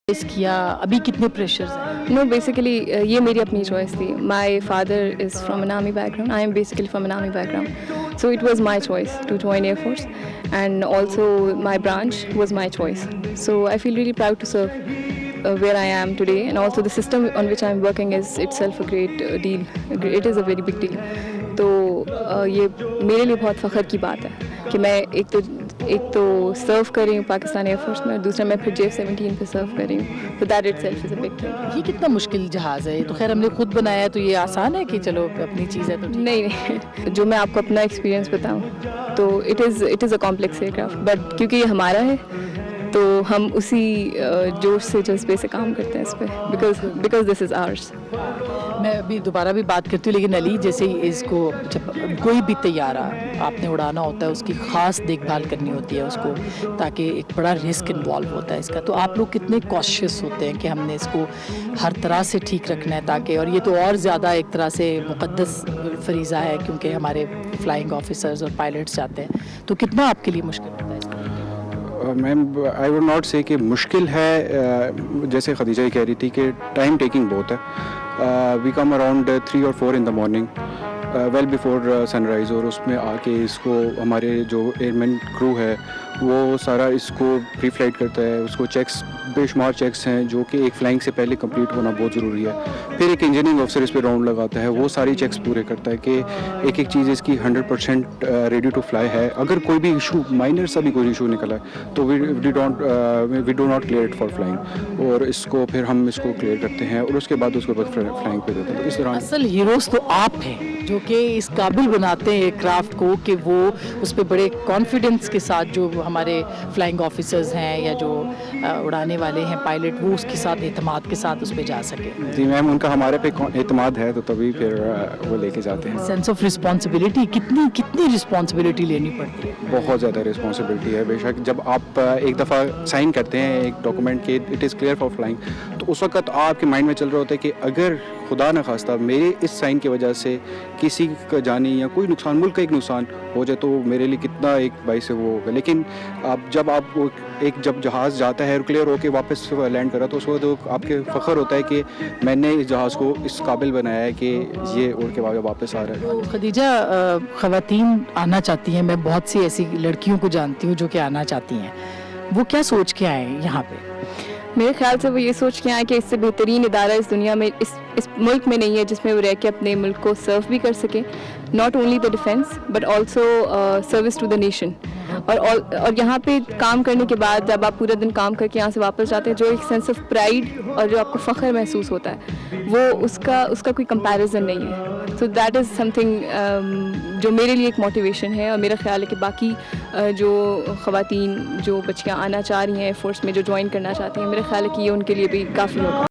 کیا ابھی کتنے پریشرز ہیں؟ نو بیسیکلی یہ میری اپنی چوائس تھی. My father is from an army background. I am basically from an army background. So it was my choice to join air force and also my branch was my choice. So I feel really proud to serve where I am today, and also the system on which I am working is itself a great deal. It is a very big deal. تو یہ میرے لیے بہت فخر کی بات ہے کہ میں ایک تو سرو کر رہی ہوں پاکستان ایئر فورس میں، اور دوسرا میں پھر JF-17 پہ سرو کر رہی ہوں. تو that it self is a big thing. یہ کتنا مشکل جہاز ہے؟ یہ تو خیر ہم نے خود بنایا ہے تو یہ آسان ہے کہ چلو اپنی چیز ہے تو نہیں جو میں آپ کو اپنا ایکسپیرینس بتاؤں تو it is a complex aircraft, but کیونکہ یہ ہمارا ہے تو ہم اسی جوش سے جذبے سے کام کرتے ہیں اس پہ، بیکاز دس از آورس. میں ابھی دوبارہ بھی بات کرتی ہوں، لیکن علی جیسے اس کو جب کوئی بھی طیارہ آپ نے اڑانا ہوتا ہے اس کی خاص دیکھ بھال کرنی ہوتی ہے اس کو، تاکہ ایک بڑا رسک انوالو ہوتا ہے اس کا. تو آپ لوگ کتنے کوشش ہوتے ہیں کہ ہم نے اس کو ہر طرح سے ٹھیک رکھنا ہے تاکہ، اور یہ تو اور زیادہ ایک طرح سے مقدس فریضہ ہے کیونکہ ہمارے فلائنگ آفیسرز اور پائلٹس جاتے ہیں، تو کتنا آپ کے لیے مشکل ہوتا ہے اس کا؟ میم آئی ووڈ ناٹ سے کہ مشکل ہے، جیسے خدیجہ ہی کہہ رہی تھی کہ ٹائم ٹیکنگ بہت ہے. We come around 3 or 4 in the morning, well before sunrise, اور اس میں آ کے اس کو ہمارے جو ایئر مین کرو ہے وہ سارا اس کو پری فلائٹ کرتا ہے. اس کو چیکس، بے شمار چیکس ہیں جو کہ ایک فلائنگ سے پہلے کمپلیٹ ہونا بہت ضروری ہے. پھر ایک انجینئرنگ آفیسر اس پہ راؤنڈ لگاتا ہے، وہ ساری چیکس پورے کرتا ہے کہ ایک چیز اس کی 100% ریڈی ٹو فلائی ہے. اگر کوئی بھی ایشو، مائنر سا بھی کوئی ایشو نکلا ہے تو we do not clear it for flying, اور اس کو پھر ہم اس کو کلیئر کرتے ہیں اور اس کے بعد اس کے بعد فلائنگ پہ دیتے ہیں. اس دوران اصل ہیروز تو آپ ہیں جو کہ اس قابل بناتے ہیں ایئر کرافٹ کو کہ وہ اس پہ بڑے کانفیڈنس کے ساتھ، جو ہمارے فلائنگ آفیسرز ہیں یا جو اڑانے والے ہیں پائلٹ، وہ اس کے ساتھ اعتماد کے ساتھ اس پہ جا سکے. جی میم، ان کا ہمارے پہ اعتماد ہے تو تبھی پھر وہ لے کے جاتے ہیں. سینس آف رسپانسبلٹی، کتنی رسپانسبلٹی لینی پڑتی ہے؟ بہت زیادہ رسپانسبلٹی ہے. بے شک جب آپ ایک دفعہ سائن کرتے ہیں ایک ڈاکومنٹ کے it is clear for flying, تو اس وقت آپ کے مائنڈ میں چل رہا ہوتا ہے کہ اگر خدا نہ خواستہ میرے اس سائن کی وجہ سے کسی کا جانی یا کوئی نقصان، ملک کا ایک نقصان ہو جائے تو میرے لیے کتنا ایک باعث وہ ہوگا. لیکن جب جب جہاز جاتا ہے اور کلیئر ہو کے واپس لینڈ کرا تو اس وقت آپ کے فخر ہوتا ہے کہ میں نے اس جہاز کو اس قابل بنایا ہے کہ یہ اڑ کے واپس آ رہا ہے. تو خدیجہ، خواتین آنا چاہتی ہیں، میں بہت سی ایسی لڑکیوں کو جانتی ہوں جو کہ آنا چاہتی ہیں، وہ کیا سوچ کے آئے ہیں یہاں پہ؟ میرے خیال سے وہ یہ سوچ کے آئے کہ اس سے بہترین ادارہ اس دنیا میں، اس ملک میں نہیں ہے جس میں وہ رہ کے اپنے ملک کو سرو بھی کر سکے. Not only the defence but also service to the nation. اور یہاں پہ کام کرنے کے بعد جب آپ پورا دن کام کر کے یہاں سے واپس جاتے ہیں، جو ایک سینس آف پرائڈ اور جو آپ کو فخر محسوس ہوتا ہے، وہ اس کا کوئی کمپیریزن نہیں ہے. So that is some thing جو میرے لیے ایک موٹیویشن ہے، اور میرا خیال ہے کہ باقی جو خواتین، جو بچیاں آنا چاہ رہی ہیں ایئر فورس میں، جو جوائن کرنا چاہتی ہیں، میرا خیال ہے کہ یہ ان کے لیے بھی کافی ہوگا.